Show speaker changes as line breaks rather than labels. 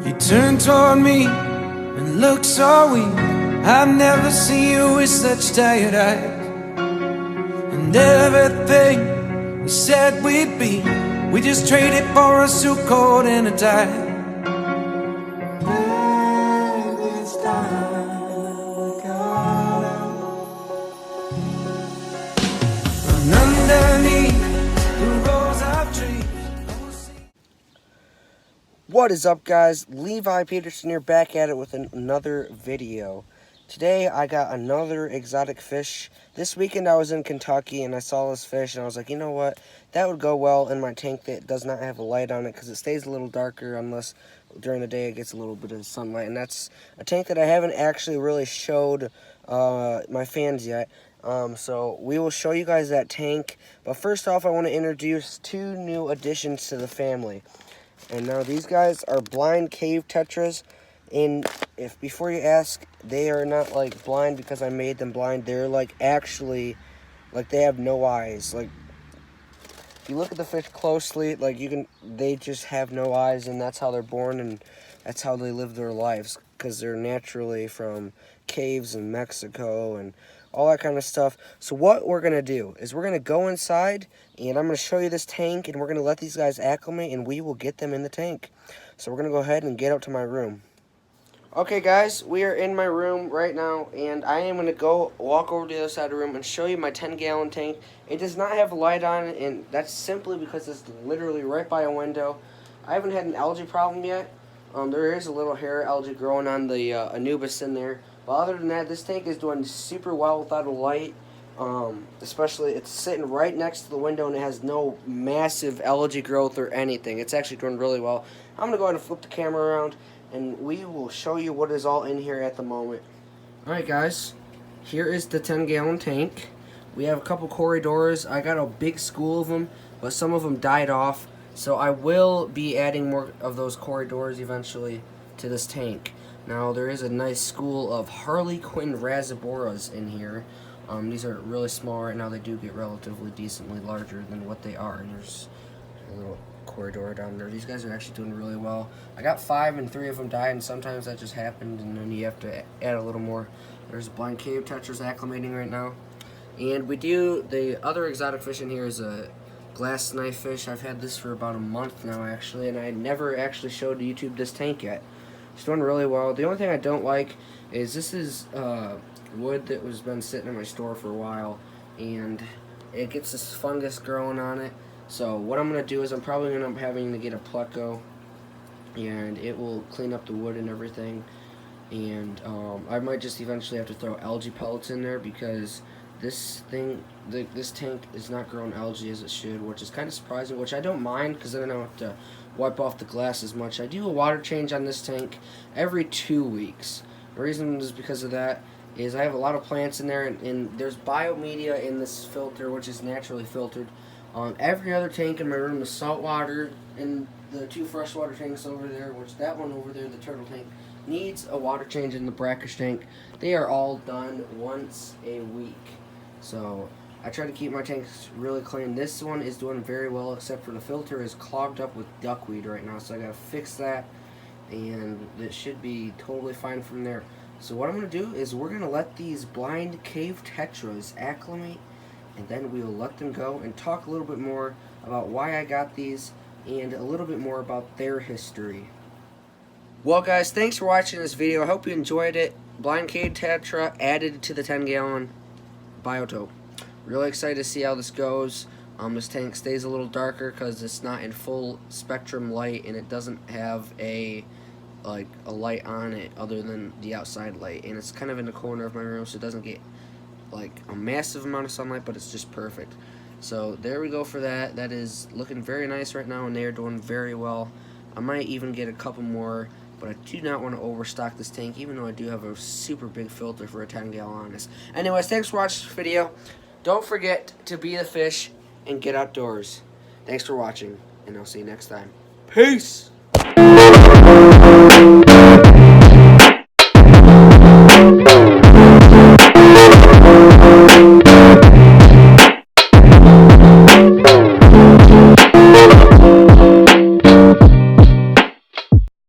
You turn toward me and look so weak. I've never seen you with such tired eyes. And everything we said we'd be, we just traded for a suit coat and a tie. This time we got out from underneath the rows of trees.
What is up, guys? Levi Peterson here, back at it with another video. Today I got another exotic fish. This weekend I was in Kentucky and I saw this fish and I was like, you know what, that would go well in my tank that does not have a light on it because it stays a little darker unless during the day it gets a little bit of sunlight. And that's a tank that I haven't actually really showed my fans yet. So we will show you guys that tank. But first off, I want to introduce two new additions to the family. And now these guys are blind cave tetras. And if before you ask, they are not like blind because I made them blind. They're like actually, like they have no eyes. Like if you look at the fish closely, like they just have no eyes, and that's how they're born and that's how they live their lives, because they're naturally from caves in Mexico and all that kind of stuff. So what we're going to do is we're going to go inside and I'm going to show you this tank and we're going to let these guys acclimate and we will get them in the tank. So we're going to go ahead and get out to my room. Okay guys, we are in my room right now and I am going to go walk over to the other side of the room and show you my 10-gallon tank. It does not have a light on it, and that's simply because it's literally right by a window. I haven't had an algae problem yet. There is a little hair algae growing on the Anubis in there. But other than that, this tank is doing super well without a light. Especially, it's sitting right next to the window and it has no massive algae growth or anything. It's actually doing really well. I'm going to go ahead and flip the camera around and we will show you what is all in here at the moment. Alright guys, here is the 10-gallon tank. We have a couple corridors. I got a big school of them, but some of them died off. So I will be adding more of those corridors eventually to this tank. Now there is a nice school of Harlequin Raziboras in here. These are really small right now. They do get relatively decently larger than what they are. And there's a little corridor down there. These guys are actually doing really well. I got 5 and 3 of them died, and sometimes that just happened and then you have to add a little more. There's blind cave tetras acclimating right now. And the other exotic fish in here is a glass knifefish. I've had this for about a month now actually, and I never actually showed YouTube this tank yet. It's doing really well. The only thing I don't like is this is wood that was been sitting in my store for a while, and it gets this fungus growing on it. So what I'm going to do is I'm probably going to end up having to get a Pleco, and it will clean up the wood and everything. And I might just eventually have to throw algae pellets in there because this tank is not growing algae as it should, which is kind of surprising, which I don't mind because then I don't have to wipe off the glass as much. I do a water change on this tank every 2 weeks. The reason is because of that is I have a lot of plants in there, and there's biomedia in this filter, which is naturally filtered. Every other tank in my room is salt water, and the 2 freshwater tanks over there, which that one over there, the turtle tank, needs a water change in the brackish tank. They are all done once a week. So I try to keep my tanks really clean. This one is doing very well, except for the filter is clogged up with duckweed right now, so I gotta fix that, and it should be totally fine from there. So what I'm gonna do is we're gonna let these blind cave tetras acclimate, and then we'll let them go and talk a little bit more about why I got these and a little bit more about their history. Well guys, thanks for watching this video. I hope you enjoyed it. Blind cave tetra added to the 10-gallon biotope. Really excited to see how this goes. This tank stays a little darker because it's not in full spectrum light, and it doesn't have a light on it other than the outside light, and it's kind of in the corner of my room, so it doesn't get like a massive amount of sunlight, but it's just perfect. So there we go for that. That is looking very nice right now, and they are doing very well. I might even get a couple more, but I do not want to overstock this tank, even though I do have a super big filter for a 10-gallon on this. Anyways, thanks for watching this video. Don't forget to be the fish and get outdoors. Thanks for watching, and I'll see you next time. Peace!